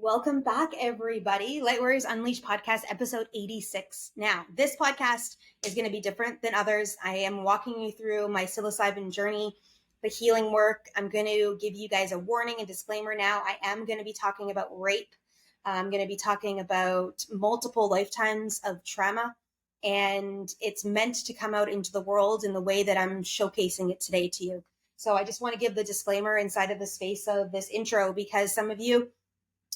Welcome back, everybody. Light Warriors Unleashed podcast, episode 86. Now, this podcast is going to be different than others. I am walking you through my psilocybin journey, the healing work. I'm going to give you guys a warning and disclaimer now. I am going to be talking about rape. I'm going to be talking about multiple lifetimes of trauma, and it's meant to come out into the world in the way that I'm showcasing it today to you. So I just want to give the disclaimer inside of the space of this intro, because some of you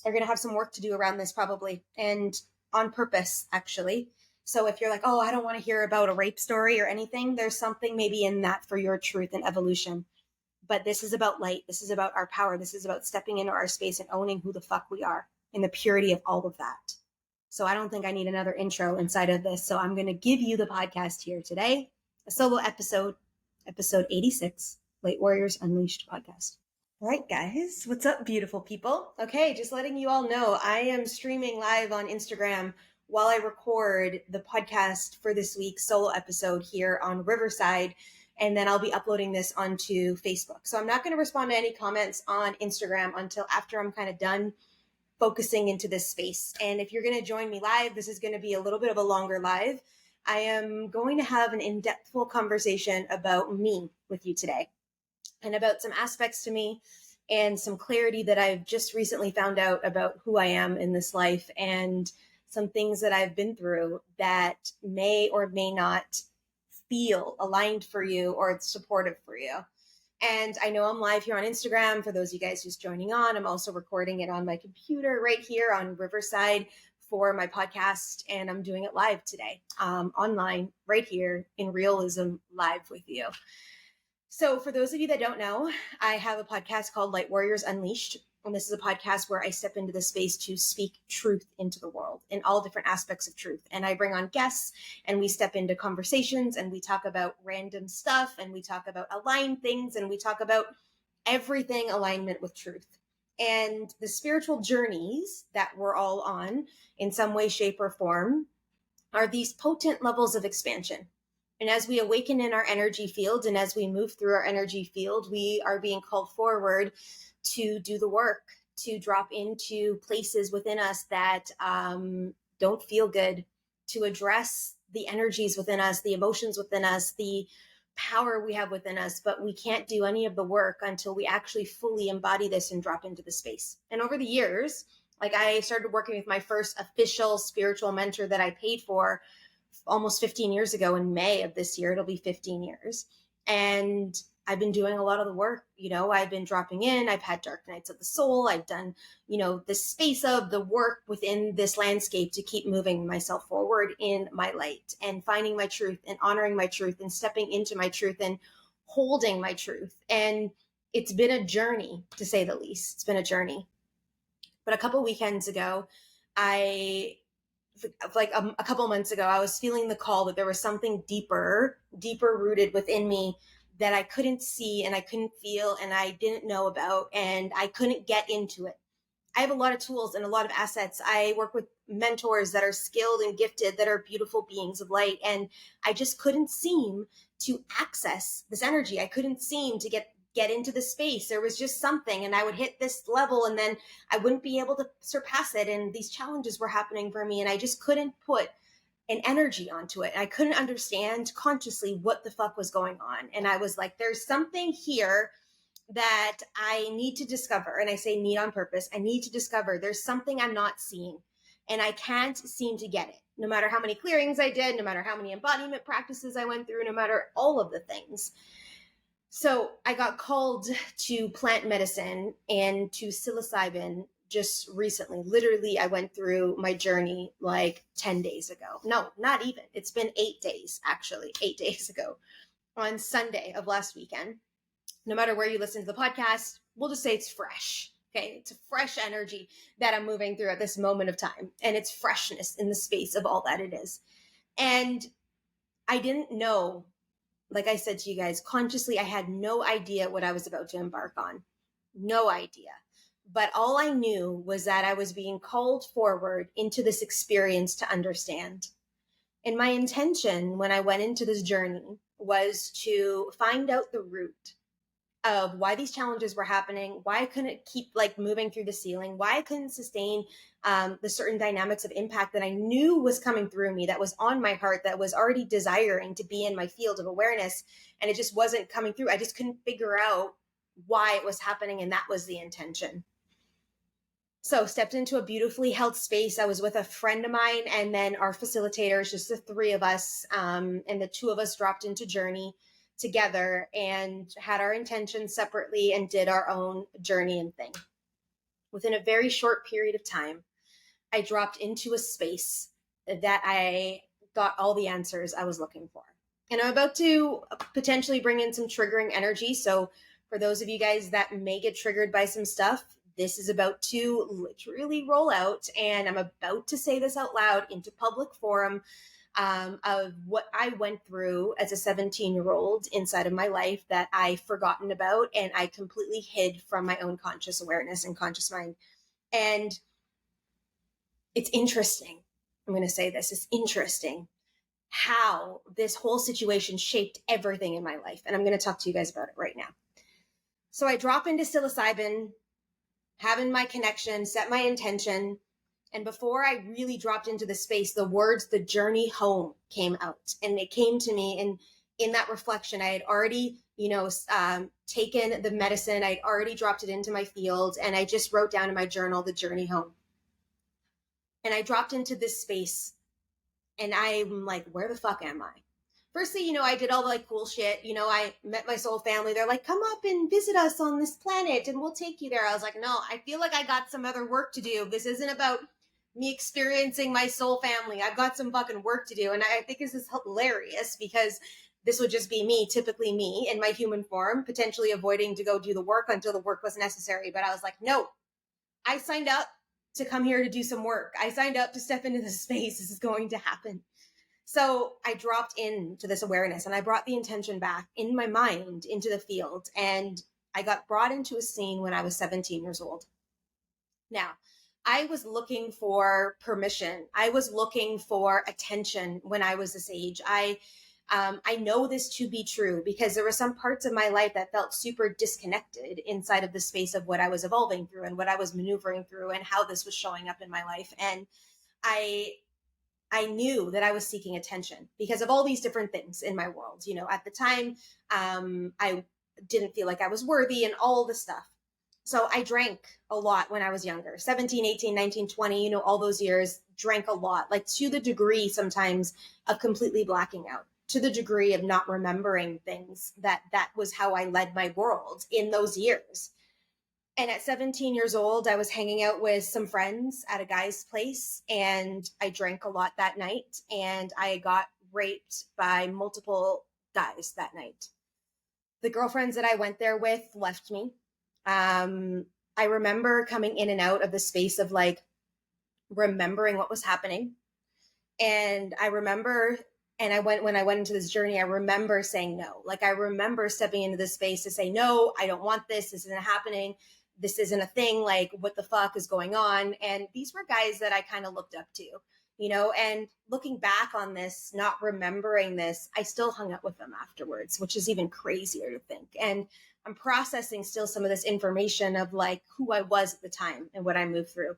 are going to have some work to do around this probably, and on purpose, actually. So if you're like, oh, I don't want to hear about a rape story or anything, there's something maybe in that for your truth and evolution. But this is about light. This is about our power. This is about stepping into our space and owning who the fuck we are and the purity of all of that. So I don't think I need another intro inside of this. So I'm going to give you the podcast here today, a solo episode 86, Light Warriors Unleashed podcast. All right, guys, what's up, beautiful people? Okay, just letting you all know, I am streaming live on Instagram while I record the podcast for this week's solo episode here on Riverside, and then I'll be uploading this onto Facebook. So I'm not going to respond to any comments on Instagram until after I'm kind of done focusing into this space. And if you're going to join me live, this is going to be a little bit of a longer live. I am going to have an in-depth full conversation about me with you today, and about some aspects to me and some clarity that I've just recently found out about who I am in this life, and some things that I've been through that may or may not feel aligned for you or supportive for you. And I know I'm live here on Instagram for those of you guys just joining on. I'm also recording it on my computer right here on Riverside for my podcast, and I'm doing it live today, online right here in realism, live with you. So for those of you that don't know, I have a podcast called Light Warriors Unleashed. And this is a podcast where I step into the space to speak truth into the world in all different aspects of truth. And I bring on guests, and we step into conversations, and we talk about random stuff, and we talk about aligned things, and we talk about everything alignment with truth. And the spiritual journeys that we're all on in some way, shape, or form are these potent levels of expansion. And as we awaken in our energy field, and as we move through our energy field, we are being called forward to do the work, to drop into places within us that don't feel good, to address the energies within us, the emotions within us, the power we have within us. But we can't do any of the work until we actually fully embody this and drop into the space. And over the years, like I started working with my first official spiritual mentor that I paid for almost 15 years ago. In May of this year, it'll be 15 years. And I've been doing a lot of the work. I've been dropping in, I've had dark nights of the soul. I've done, the space of the work within this landscape to keep moving myself forward in my light and finding my truth and honoring my truth and stepping into my truth and holding my truth. And it's been a journey, to say the least. It's been a journey. But a couple weekends ago, a couple months ago, I was feeling the call that there was something deeper rooted within me that I couldn't see and I couldn't feel and I didn't know about, and I couldn't get into it. I have a lot of tools and a lot of assets. I work with mentors that are skilled and gifted, that are beautiful beings of light. And I just couldn't seem to access this energy. I couldn't seem to get into the space. There was just something, and I would hit this level and then I wouldn't be able to surpass it. And these challenges were happening for me, and I just couldn't put an energy onto it. I couldn't understand consciously what the fuck was going on. And I was like, there's something here that I need to discover. And I say need on purpose. I need to discover there's something I'm not seeing, and I can't seem to get it. No matter how many clearings I did, no matter how many embodiment practices I went through, no matter all of the things. So I got called to plant medicine and to psilocybin just recently. Literally, I went through my journey like 10 days ago. No, not even. It's been 8 days, actually, 8 days ago on Sunday of last weekend. No matter where you listen to the podcast, we'll just say it's fresh. Okay, it's a fresh energy that I'm moving through at this moment of time. And it's freshness in the space of all that it is. And I didn't know, like I said to you guys, consciously, I had no idea what I was about to embark on. No idea. But all I knew was that I was being called forward into this experience to understand. And my intention when I went into this journey was to find out the root of why these challenges were happening, why I couldn't keep like moving through the ceiling, why I couldn't sustain the certain dynamics of impact that I knew was coming through me, that was on my heart, that was already desiring to be in my field of awareness. And it just wasn't coming through. I just couldn't figure out why it was happening. And that was the intention. So stepped into a beautifully held space. I was with a friend of mine and then our facilitators, just the three of us. And the two of us dropped into journey together and had our intentions separately and did our own journey and thing. Within a very short period of time, I dropped into a space that I got all the answers I was looking for. And I'm about to potentially bring in some triggering energy. So for those of you guys that may get triggered by some stuff, this is about to literally roll out. And I'm about to say this out loud into public forum of what I went through as a 17-year-old inside of my life that I've forgotten about and I completely hid from my own conscious awareness and conscious mind. And it's interesting. I'm going to say this. It's interesting how this whole situation shaped everything in my life. And I'm going to talk to you guys about it right now. So I drop into psilocybin, having my connection, set my intention. And before I really dropped into the space, the words, the journey home came out. And it came to me. And in that reflection, I had already, taken the medicine. I'd already dropped it into my field. And I just wrote down in my journal, the journey home. And I dropped into this space. And I'm like, where the fuck am I? Firstly, I did all the like cool shit. I met my soul family. They're like, come up and visit us on this planet and we'll take you there. I was like, no, I feel like I got some other work to do. This isn't about me experiencing my soul family. I've got some fucking work to do. And I think this is hilarious because this would just be me, typically me in my human form, potentially avoiding to go do the work until the work was necessary. But I was like, no, I signed up to come here to do some work. I signed up to step into this space. This is going to happen. So I dropped into this awareness and I brought the intention back in my mind into the field. And I got brought into a scene when I was 17 years old. Now, I was looking for permission. I was looking for attention when I was this age. I know this to be true because there were some parts of my life that felt super disconnected inside of the space of what I was evolving through and what I was maneuvering through and how this was showing up in my life. And I knew that I was seeking attention because of all these different things in my world. At the time, I didn't feel like I was worthy and all the stuff. So I drank a lot when I was younger, 17, 18, 19, 20, all those years, drank a lot, like to the degree sometimes of completely blacking out, to the degree of not remembering things that was how I led my world in those years. And at 17 years old, I was hanging out with some friends at a guy's place and I drank a lot that night and I got raped by multiple guys that night. The girlfriends that I went there with left me. I remember coming in and out of the space of like remembering what was happening. And I remember, when I went into this journey, I remember saying no. Like I remember stepping into this space to say, no, I don't want this. This isn't happening. This isn't a thing. Like what the fuck is going on? And these were guys that I kind of looked up to, and looking back on this, not remembering this, I still hung out with them afterwards, which is even crazier to think. And I'm processing still some of this information of like who I was at the time and what I moved through.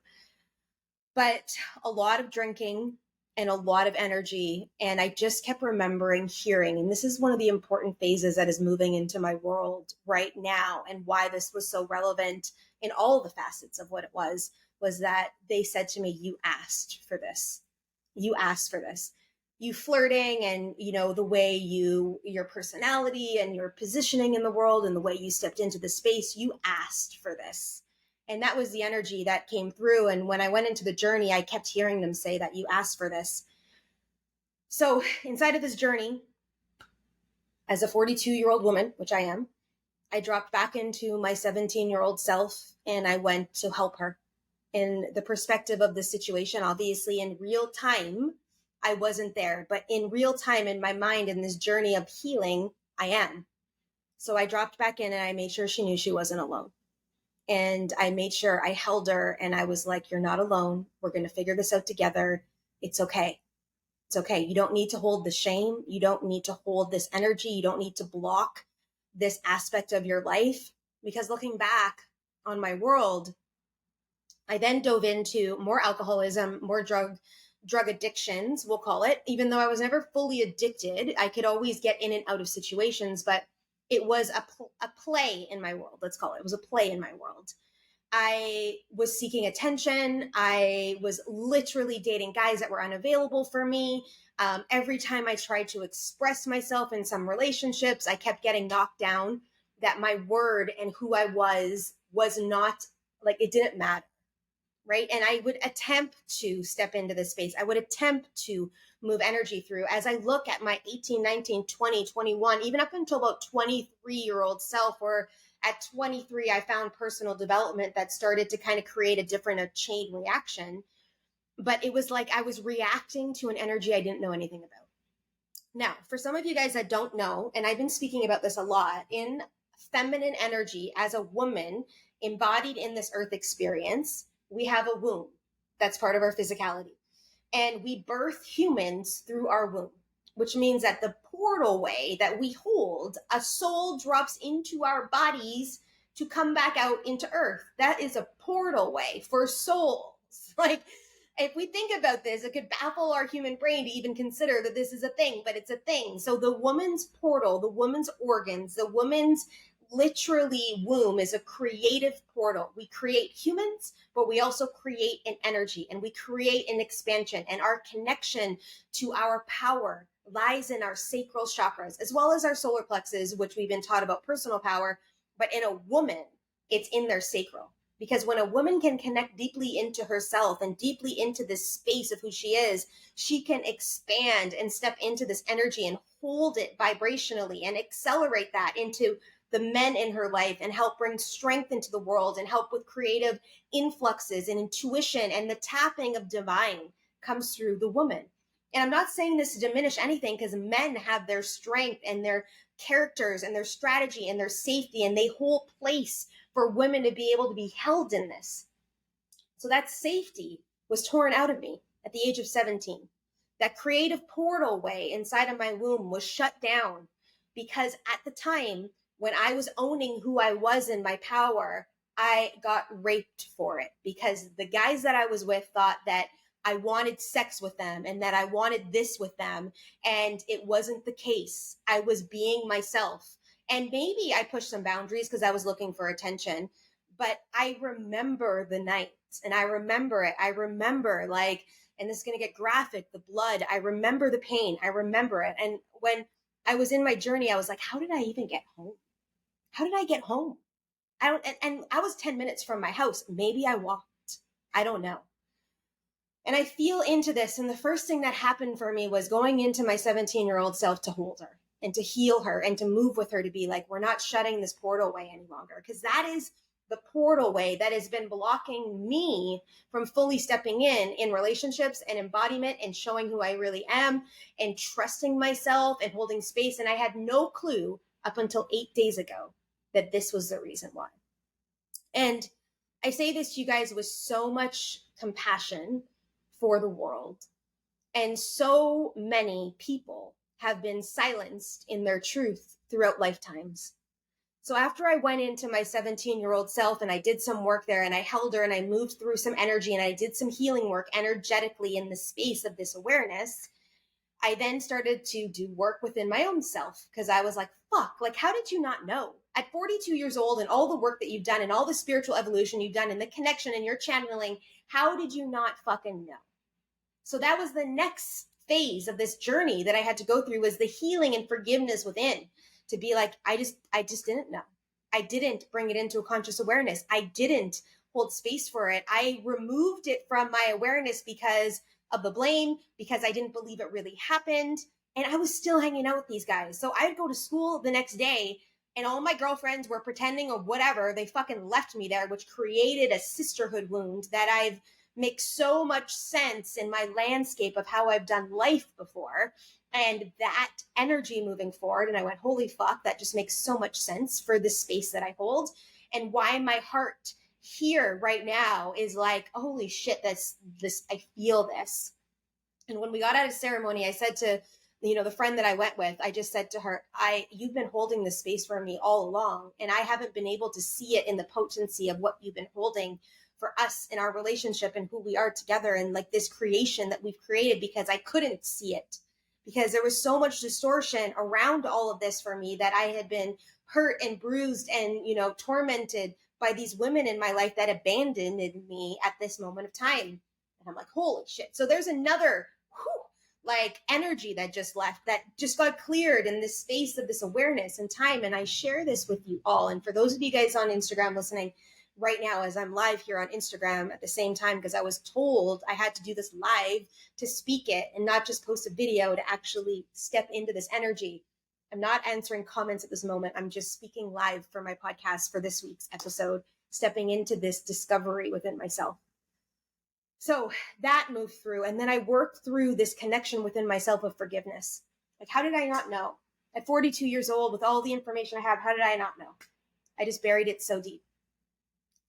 But a lot of drinking and a lot of energy. And I just kept remembering hearing, and this is one of the important phases that is moving into my world right now. And why this was so relevant in all the facets of what it was that they said to me, you asked for this. You asked for this. You flirting and, the way your personality and your positioning in the world and the way you stepped into the space, you asked for this. And that was the energy that came through. And when I went into the journey, I kept hearing them say that you asked for this. So inside of this journey, as a 42-year-old woman, which I am, I dropped back into my 17-year-old self and I went to help her in the perspective of the situation. Obviously in real time, I wasn't there, but in real time in my mind in this journey of healing, I am. So I dropped back in and I made sure she knew she wasn't alone. And I made sure I held her and I was like, you're not alone. We're going to figure this out together. It's okay. It's okay. You don't need to hold the shame. You don't need to hold this energy. You don't need to block this aspect of your life, because looking back on my world, I then dove into more alcoholism, more drug addictions, we'll call it. Even though I was never fully addicted, I could always get in and out of situations, but it was a play in my world. Let's call it. It was a play in my world. I was seeking attention. I was literally dating guys that were unavailable for me. Every time I tried to express myself in some relationships, I kept getting knocked down, that my word and who I was not, like, it didn't matter. Right. And I would attempt to step into this space. I would attempt to move energy through. As I look at my 18, 19, 20, 21, even up until about 23-year-old self, or at 23, I found personal development that started to kind of create a chain reaction. But it was like I was reacting to an energy I didn't know anything about. Now, for some of you guys that don't know, and I've been speaking about this a lot, in feminine energy as a woman embodied in this earth experience, we have a womb. That's part of our physicality. And we birth humans through our womb, which means that the portal way that we hold, a soul drops into our bodies to come back out into earth. That is a portal way for souls. Like, if we think about this, it could baffle our human brain to even consider that this is a thing, but it's a thing. So the woman's portal, the woman's organs, the woman's literally womb is a creative portal. We create humans, but we also create an energy, and we create an expansion, and our connection to our power lies in our sacral chakras, as well as our solar plexus, which we've been taught about personal power. But in a woman, it's in their sacral. Because when a woman can connect deeply into herself and deeply into this space of who she is, she can expand and step into this energy and hold it vibrationally and accelerate that into the men in her life, and help bring strength into the world, and help with creative influxes and intuition, and the tapping of divine comes through the woman. And I'm not saying this to diminish anything, because men have their strength and their characters and their strategy and their safety, and they hold place for women to be able to be held in this. So that safety was torn out of me at the age of 17. That creative portal way inside of my womb was shut down, because at the time when I was owning who I was in my power, I got raped for it, because the guys that I was with thought that I wanted sex with them and that I wanted this with them. And it wasn't the case. I was being myself. And maybe I pushed some boundaries because I was looking for attention. But I remember the nights, and I remember it. I remember, like, and this is going to get graphic, the blood. I remember the pain. I remember it. And when I was in my journey, I was like, how did I even get home? How did I get home? And I was 10 minutes from my house. Maybe I walked. I don't know. And I feel into this. And the first thing that happened for me was going into my 17-year-old self to hold her and to heal her and to move with her, to be like, we're not shutting this portal way any longer. Because that is the portal way that has been blocking me from fully stepping in relationships and embodiment and showing who I really am and trusting myself and holding space. And I had no clue up until 8 days ago that this was the reason why. And I say this to you guys with so much compassion for the world. And so many people have been silenced in their truth throughout lifetimes. So after I went into my 17-year-old self and I did some work there, and I held her and I moved through some energy and I did some healing work energetically in the space of this awareness, I then started to do work within my own self, because I was like, fuck, like, how did you not know? At 42 years old, and all the work that you've done and all the spiritual evolution you've done and the connection and your channeling, how did you not fucking know? So that was the next phase of this journey that I had to go through, was the healing and forgiveness within, to be like, I just didn't know. I didn't bring it into a conscious awareness. I didn't hold space for it. I removed it from my awareness because of the blame, because I didn't believe it really happened. And I was still hanging out with these guys. So I'd go to school the next day and all my girlfriends were pretending or whatever. They fucking left me there, which created a sisterhood wound that I've makes so much sense in my landscape of how I've done life before. And that energy moving forward. And I went, holy fuck, that just makes so much sense for this space that I hold, and why my heart here right now is like, holy shit, this, I feel this. And when we got out of ceremony, I said to the friend that I went with, I just said to her, you've been holding this space for me all along, and I haven't been able to see it in the potency of what you've been holding for us in our relationship and who we are together, and like this creation that we've created, because I couldn't see it, because there was so much distortion around all of this for me, that I had been hurt and bruised and, tormented by these women in my life that abandoned me at this moment of time. And I'm like, holy shit. So there's another like energy that just left, that just got cleared in this space of this awareness and time. And I share this with you all. And for those of you guys on Instagram listening right now, as I'm live here on Instagram at the same time, because I was told I had to do this live to speak it and not just post a video, to actually step into this energy. I'm not answering comments at this moment. I'm just speaking live for my podcast for this week's episode, stepping into this discovery within myself. So that moved through. And then I worked through this connection within myself of forgiveness. Like, how did I not know? At 42 years old, with all the information I have, how did I not know? I just buried it so deep.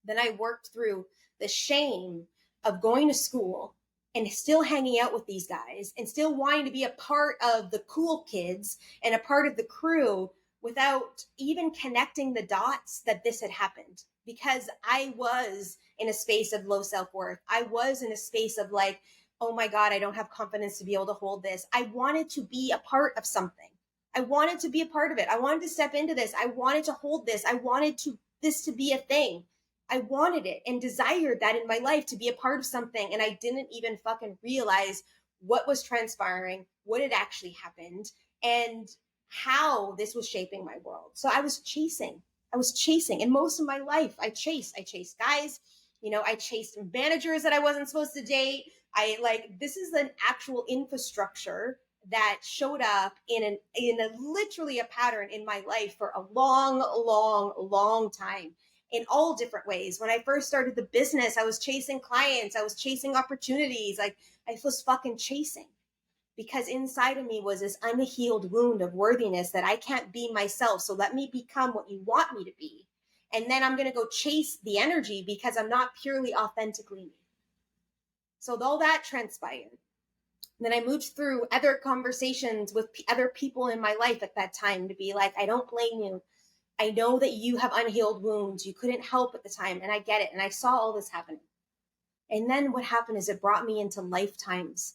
Then I worked through the shame of going to school and still hanging out with these guys and still wanting to be a part of the cool kids and a part of the crew, without even connecting the dots that this had happened. Because I was in a space of low self-worth. I was in a space of like, oh my God, I don't have confidence to be able to hold this. I wanted to be a part of something. I wanted to be a part of it. I wanted to step into this. I wanted to hold this. I wanted this to be a thing. I wanted it and desired that in my life, to be a part of something. And I didn't even fucking realize what was transpiring, what had actually happened, and how this was shaping my world. So I was chasing. And most of my life, I chased guys, I chased managers that I wasn't supposed to date. This is an actual infrastructure that showed up in literally a pattern in my life for a long, long, long time, in all different ways. When I first started the business, I was chasing clients. I was chasing opportunities. Like, I was fucking chasing, because inside of me was this unhealed wound of worthiness that I can't be myself. So let me become what you want me to be. And then I'm going to go chase the energy, because I'm not purely authentically me. So all that transpired. Then I moved through other conversations with other people in my life at that time, to be like, I don't blame you. I know that you have unhealed wounds. You couldn't help at the time. And I get it. And I saw all this happening. And then what happened is, it brought me into lifetimes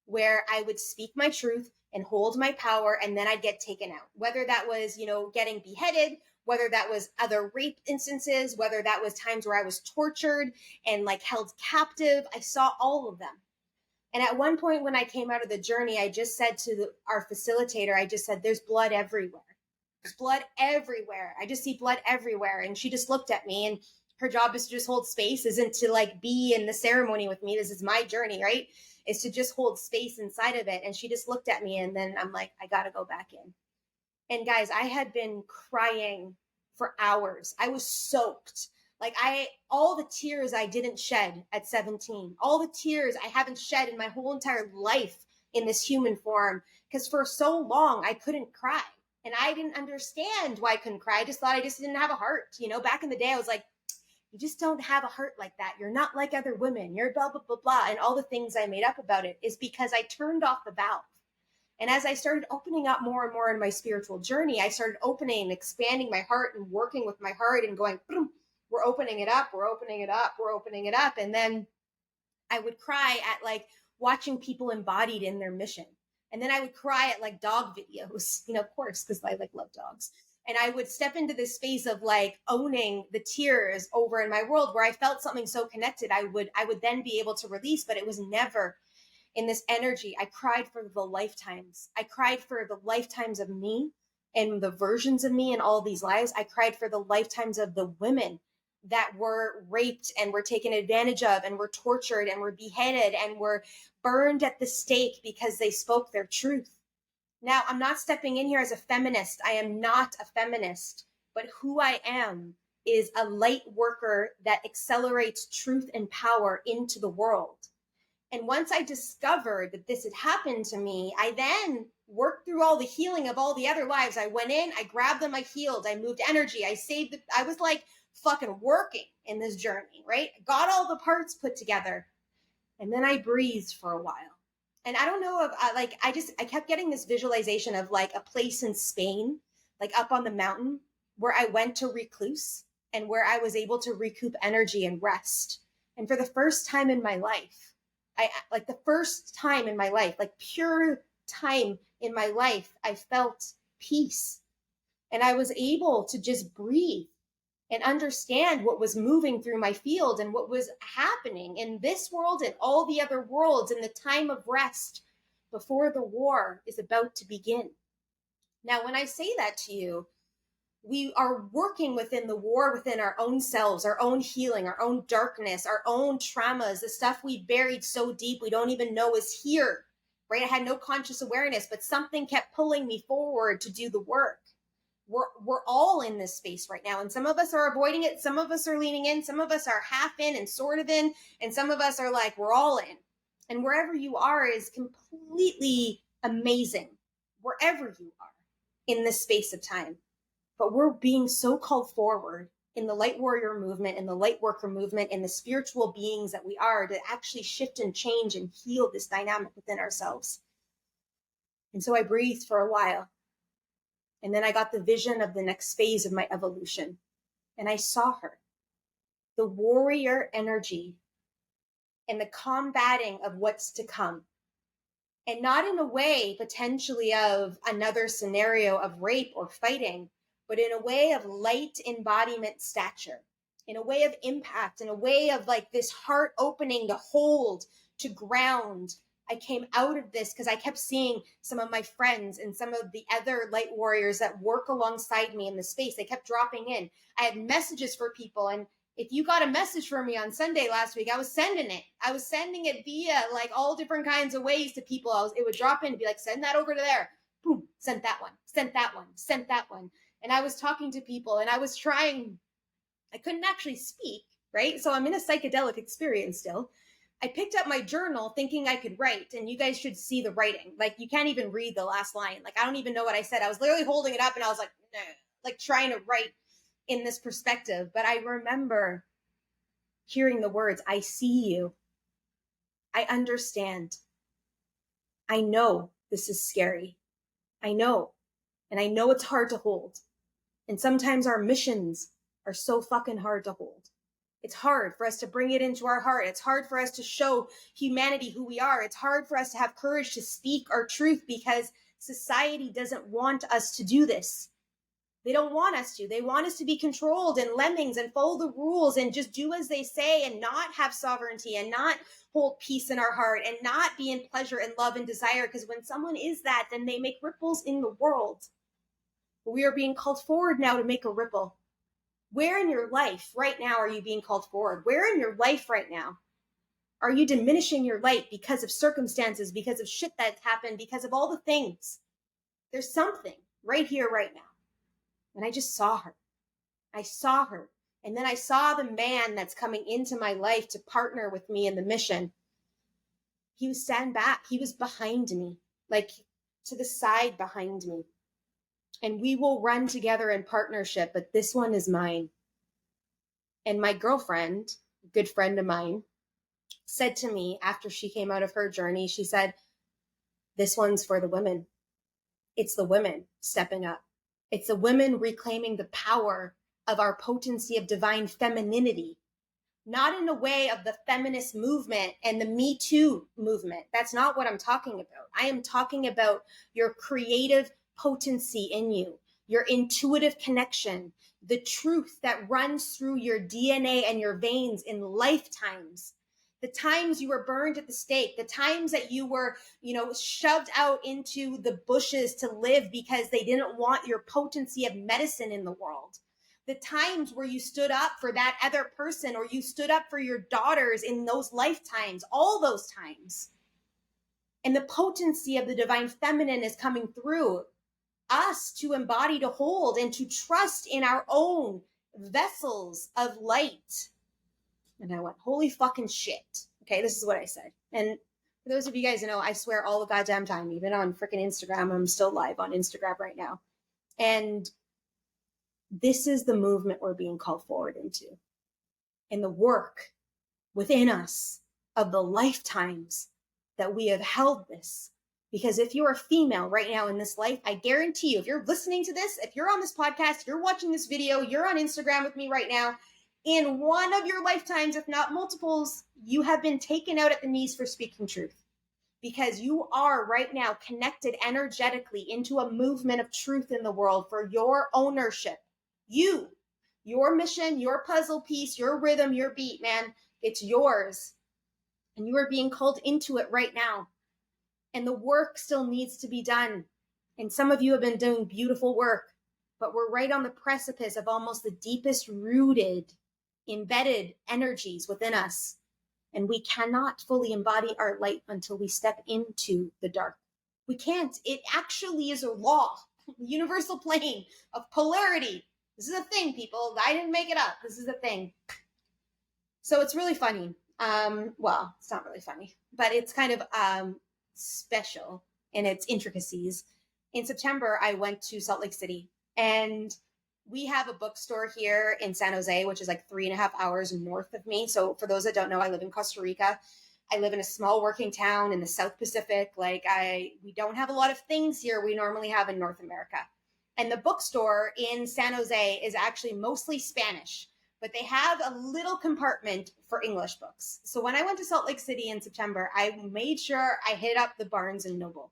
where I would speak my truth and hold my power, and then I'd get taken out. Whether that was, getting beheaded, whether that was other rape instances, whether that was times where I was tortured and like held captive. I saw all of them. And at one point when I came out of the journey, I just said to our facilitator, I just said, there's blood everywhere. There's blood everywhere. I just see blood everywhere. And she just looked at me, and her job is to just hold space, isn't to like be in the ceremony with me. This is my journey, right? Is to just hold space inside of it. And she just looked at me, and then I'm like, I got to go back in. And guys, I had been crying for hours. I was soaked. Like all the tears I didn't shed at 17, all the tears I haven't shed in my whole entire life in this human form. Because for so long, I couldn't cry. And I didn't understand why I couldn't cry. I just thought I just didn't have a heart. Back in the day, I was like, you just don't have a heart like that. You're not like other women. You're blah, blah, blah, blah. And all the things I made up about it is because I turned off the valve. And as I started opening up more and more in my spiritual journey, I started opening and expanding my heart and working with my heart and going, boom, we're opening it up. We're opening it up. We're opening it up. And then I would cry at like watching people embodied in their mission. And then I would cry at like dog videos, of course, because I like love dogs. And I would step into this space of like owning the tears over in my world, where I felt something so connected. I would then be able to release, but it was never in this energy. I cried for the lifetimes. I cried for the lifetimes of me and the versions of me in all these lives. I cried for the lifetimes of the women that were raped and were taken advantage of and were tortured and were beheaded and were burned at the stake because they spoke their truth. Now, I'm not stepping in here as a feminist. I am not a feminist, but who I am is a light worker that accelerates truth and power into the world. And once I discovered that this had happened to me, I then worked through all the healing of all the other lives. I went in, I grabbed them, I healed, I moved energy, I saved it. I was like fucking working in this journey, right? Got all the parts put together. And then I breathed for a while. And I don't know if I kept getting this visualization of like a place in Spain, like up on the mountain where I went to recluse and where I was able to recoup energy and rest. And for the first time in my life, the first time in my life, like pure time in my life, I felt peace and I was able to just breathe and understand what was moving through my field and what was happening in this world and all the other worlds in the time of rest before the war is about to begin. Now, when I say that to you, we are working within the war within our own selves, our own healing, our own darkness, our own traumas, the stuff we buried so deep we don't even know is here, right? I had no conscious awareness, but something kept pulling me forward to do the work. We're all in this space right now, and some of us are avoiding it, some of us are leaning in, some of us are half in and sort of in, and some of us are like, we're all in. And wherever you are is completely amazing, wherever you are in this space of time. But we're being so called forward in the light warrior movement, in the light worker movement, in the spiritual beings that we are, to actually shift and change and heal this dynamic within ourselves. And so I breathed for a while. And then I got the vision of the next phase of my evolution. And I saw her, the warrior energy and the combating of what's to come. And not in a way potentially of another scenario of rape or fighting, but in a way of light embodiment stature, in a way of impact, in a way of like this heart opening to hold, to ground. I came out of this because I kept seeing some of my friends and some of the other light warriors that work alongside me in the space. They kept dropping in. I had messages for people. And if you got a message from me on Sunday last week, I was sending it. I was sending it via like all different kinds of ways to people. It would drop in and be like, send that over to there. Boom, sent that one, sent that one, sent that one. And I was talking to people and I was trying, I couldn't actually speak, right? So I'm in a psychedelic experience still. I picked up my journal thinking I could write, and you guys should see the writing. Like, you can't even read the last line. Like, I don't even know what I said. I was literally holding it up and I was like, nah, like trying to write in this perspective. But I remember hearing the words, I see you. I understand. I know this is scary. I know. And I know it's hard to hold. And sometimes our missions are so fucking hard to hold. It's hard for us to bring it into our heart. It's hard for us to show humanity who we are. It's hard for us to have courage to speak our truth because society doesn't want us to do this. They don't want us to. They want us to be controlled and lemmings and follow the rules and just do as they say and not have sovereignty and not hold peace in our heart and not be in pleasure and love and desire. Because when someone is that, then they make ripples in the world. But we are being called forward now to make a ripple. Where in your life right now are you being called forward? Where in your life right now are you diminishing your light because of circumstances, because of shit that's happened, because of all the things? There's something right here, right now. And I just saw her. I saw her. And then I saw the man that's coming into my life to partner with me in the mission. He was stand back. He was behind me, like to the side behind me. And we will run together in partnership, but this one is mine. And my girlfriend, a good friend of mine, said to me after she came out of her journey, she said, this one's for the women. It's the women stepping up. It's the women reclaiming the power of our potency of divine femininity, not in a way of the feminist movement and the Me Too movement. That's not what I'm talking about. I am talking about your creative potency in you, your intuitive connection, the truth that runs through your DNA and your veins in lifetimes. The times you were burned at the stake, the times that you were, shoved out into the bushes to live because they didn't want your potency of medicine in the world. The times where you stood up for that other person or you stood up for your daughters in those lifetimes, all those times. And the potency of the divine feminine is coming through us to embody, to hold, and to trust in our own vessels of light. And I went, holy fucking shit. Okay, this is what I said. And for those of you guys who know, I swear all the goddamn time, even on freaking Instagram. I'm still live on Instagram right now. And this is the movement we're being called forward into. And the work within us of the lifetimes that we have held this. Because if you're a female right now in this life, I guarantee you, if you're listening to this, if you're on this podcast, you're watching this video, you're on Instagram with me right now, in one of your lifetimes, if not multiples, you have been taken out at the knees for speaking truth. Because you are right now connected energetically into a movement of truth in the world for your ownership. Your mission, your puzzle piece, your rhythm, your beat, man, it's yours. And you are being called into it right now. And the work still needs to be done. And some of you have been doing beautiful work, but we're right on the precipice of almost the deepest rooted, embedded energies within us. And we cannot fully embody our light until we step into the dark. We can't. It actually is a law, universal plane of polarity. This is a thing, people. I didn't make it up. This is a thing. So it's really funny. Well, it's not really funny, but it's kind of special in its intricacies. In September, I went to Salt Lake City, and we have a bookstore here in San Jose, which is like 3.5 hours north of me. So for those that don't know, I live in Costa Rica. I live in a small working town in the South Pacific. We don't have a lot of things here we normally have in North America. And the bookstore in San Jose is actually mostly Spanish, but they have a little compartment for English books. So when I went to Salt Lake City in September, I made sure I hit up the Barnes and Noble.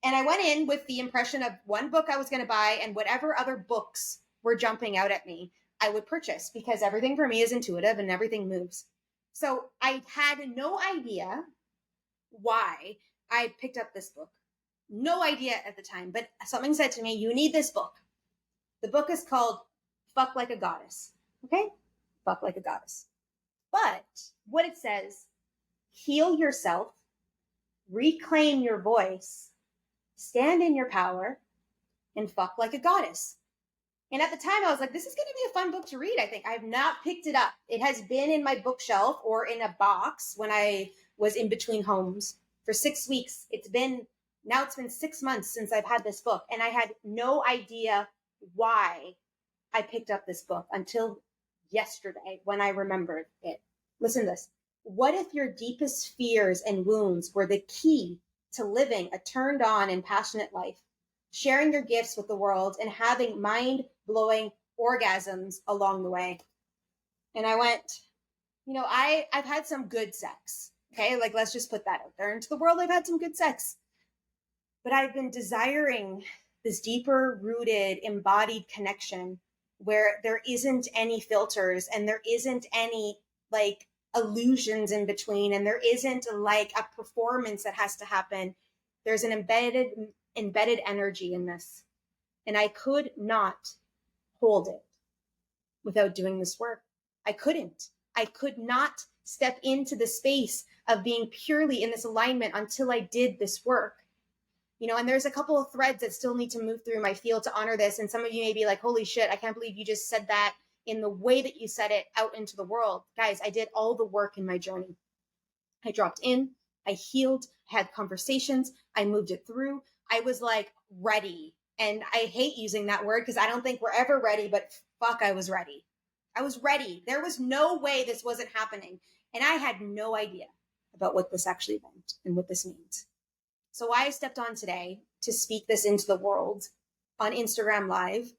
And I went in with the impression of one book I was going to buy, and whatever other books were jumping out at me, I would purchase, because everything for me is intuitive and everything moves. So I had no idea why I picked up this book. No idea at the time, but something said to me, you need this book. The book is called Fuck Like a Goddess. Okay? Fuck Like a Goddess. But what it says, heal yourself, reclaim your voice, stand in your power, and fuck like a goddess. And at the time I was like, this is going to be a fun book to read. I think I have not picked it up. It has been in my bookshelf or in a box when I was in between homes for 6 weeks. It's been 6 months since I've had this book. And I had no idea why I picked up this book until yesterday when I remembered it. Listen to this. What if your deepest fears and wounds were the key to living a turned on and passionate life, sharing your gifts with the world, and having mind-blowing orgasms along the way? And I went, I've had some good sex. Okay, let's just put that out there into the world. I've had some good sex. But I've been desiring this deeper rooted, embodied connection where there isn't any filters and there isn't any illusions in between, and there isn't a performance that has to happen. There's an embedded energy in this. And I could not hold it without doing this work. I could not step into the space of being purely in this alignment until I did this work. And there's a couple of threads that still need to move through my field to honor this. And some of you may be like, holy shit, I can't believe you just said that in the way that you said it out into the world. Guys, I did all the work in my journey. I dropped in, I healed, had conversations, I moved it through. I was ready. And I hate using that word because I don't think we're ever ready, but fuck, I was ready. I was ready. There was no way this wasn't happening. And I had no idea about what this actually meant and what this means. So I stepped on today to speak this into the world on Instagram Live.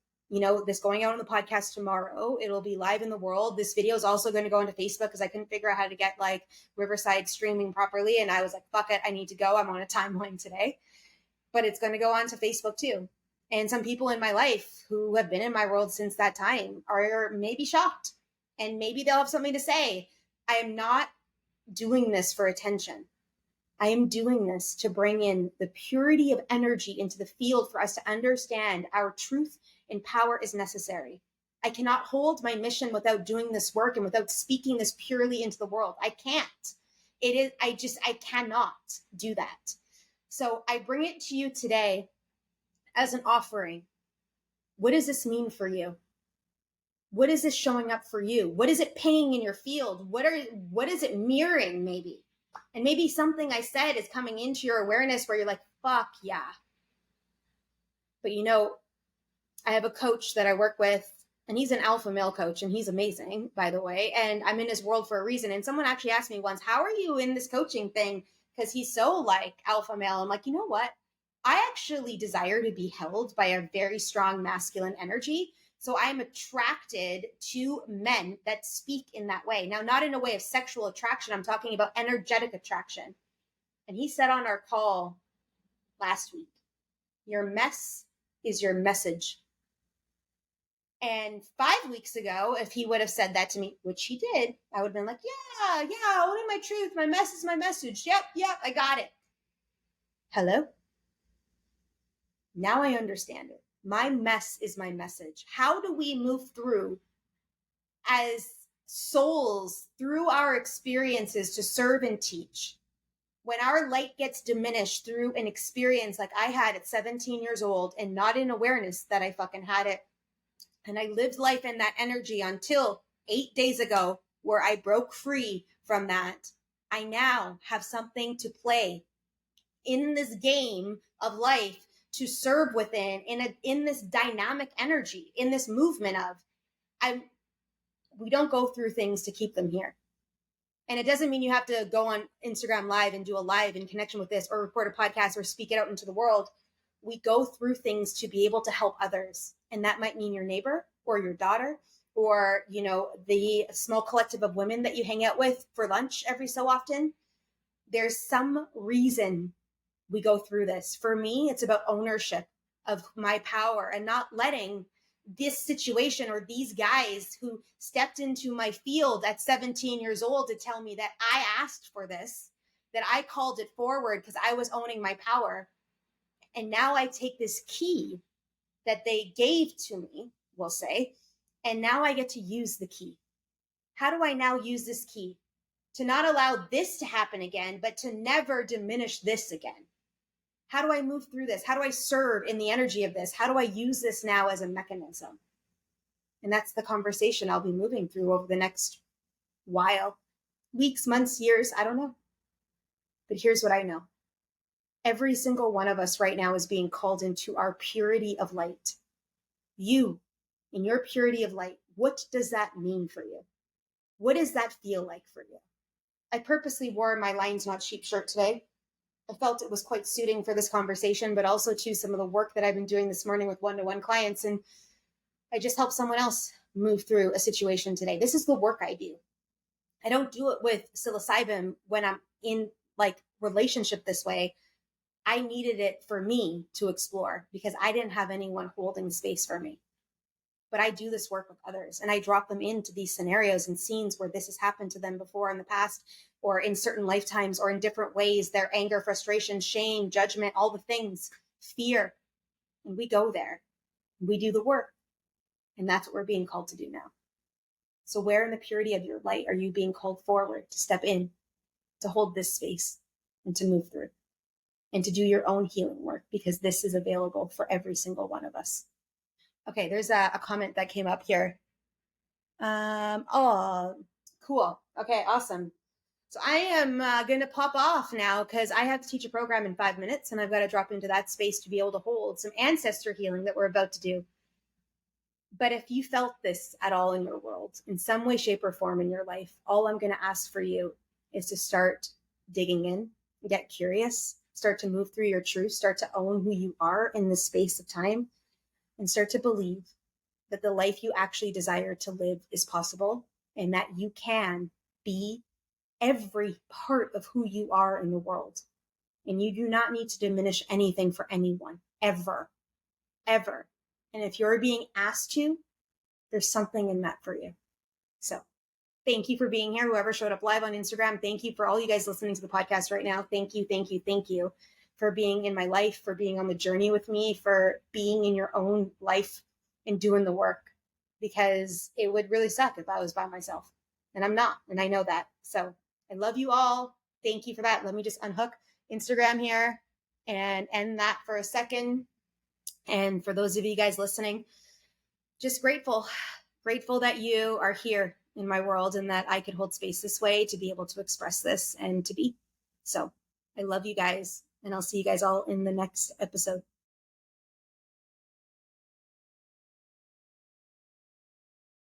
This going out on the podcast tomorrow. It'll be live in the world. This video is also going to go into Facebook because I couldn't figure out how to get Riverside streaming properly. And I was like, fuck it, I need to go. I'm on a timeline today. But it's going to go on to Facebook too. And some people in my life who have been in my world since that time are maybe shocked. And maybe they'll have something to say. I am not doing this for attention. I am doing this to bring in the purity of energy into the field for us to understand our truth and power is necessary. I cannot hold my mission without doing this work and without speaking this purely into the world. I can't. I cannot do that. So I bring it to you today as an offering. What does this mean for you? What is this showing up for you? What is it paying in your field? What is it mirroring maybe? And maybe something I said is coming into your awareness where you're like, fuck yeah. But I have a coach that I work with, and he's an alpha male coach, and he's amazing, by the way. And I'm in his world for a reason. And someone actually asked me once, how are you in this coaching thing? because he's so like alpha male. I'm like, you know what? I actually desire to be held by a very strong masculine energy. So I am attracted to men that speak in that way. Now, not in a way of sexual attraction. I'm talking about energetic attraction. And he said on our call last week, your mess is your message. And 5 weeks ago, if he would have said that to me, which he did, I would have been like, yeah, only my truth. My mess is my message. Yep, I got it. Hello? Now I understand it. My mess is my message. How do we move through as souls through our experiences to serve and teach? When our light gets diminished through an experience like I had at 17 years old and not in awareness that I fucking had it, and I lived life in that energy until 8 days ago where I broke free from that, I now have something to play in this game of life to serve within in this dynamic energy, in this movement of we don't go through things to keep them here. And it doesn't mean you have to go on Instagram Live and do a live in connection with this or record a podcast or speak it out into the world. We go through things to be able to help others. And that might mean your neighbor or your daughter or, the small collective of women that you hang out with for lunch every so often. There's some reason we go through this. For me, it's about ownership of my power and not letting this situation or these guys who stepped into my field at 17 years old to tell me that I asked for this, that I called it forward because I was owning my power. And now I take this key that they gave to me, we'll say, and now I get to use the key. How do I now use this key? To not allow this to happen again, but to never diminish this again. How do I move through this? How do I serve in the energy of this? How do I use this now as a mechanism? And that's the conversation I'll be moving through over the next while. Weeks, months, years, I don't know. But here's what I know. Every single one of us right now is being called into our purity of light. You, in your purity of light, what does that mean for you? What does that feel like for you? I purposely wore my Lions Not Sheep shirt today. I felt it was quite suiting for this conversation, but also to some of the work that I've been doing this morning with one-to-one clients. And I just helped someone else move through a situation today. This is the work I do. I don't do it with psilocybin when I'm in like relationship this way. I needed it for me to explore because I didn't have anyone holding space for me. But I do this work with others and I drop them into these scenarios and scenes where this has happened to them before in the past or in certain lifetimes or in different ways, their anger, frustration, shame, judgment, all the things, fear. And we go there, we do the work. And that's what we're being called to do now. So where in the purity of your light are you being called forward to step in, to hold this space and to move through and to do your own healing work? Because this is available for every single one of us. Okay, there's a comment that came up here. Oh, cool. Okay, awesome. So I am going to pop off now because I have to teach a program in 5 minutes and I've got to drop into that space to be able to hold some ancestor healing that we're about to do. But if you felt this at all in your world, in some way, shape, or form in your life, all I'm going to ask for you is to start digging in, get curious, start to move through your truth, start to own who you are in this space of time, and start to believe that the life you actually desire to live is possible and that you can be every part of who you are in the world. And you do not need to diminish anything for anyone, ever, ever. And if you're being asked to, there's something in that for you. So thank you for being here. Whoever showed up live on Instagram, thank you for all you guys listening to the podcast right now. Thank you for being in my life, for being on the journey with me, for being in your own life and doing the work, because it would really suck if I was by myself, and I'm not, and I know that. So I love you all. Thank you for that. Let me just unhook Instagram here and end that for a second. And for those of you guys listening, just grateful that you are here in my world and that I could hold space this way to be able to express this and to be. So I love you guys, and I'll see you guys all in the next episode.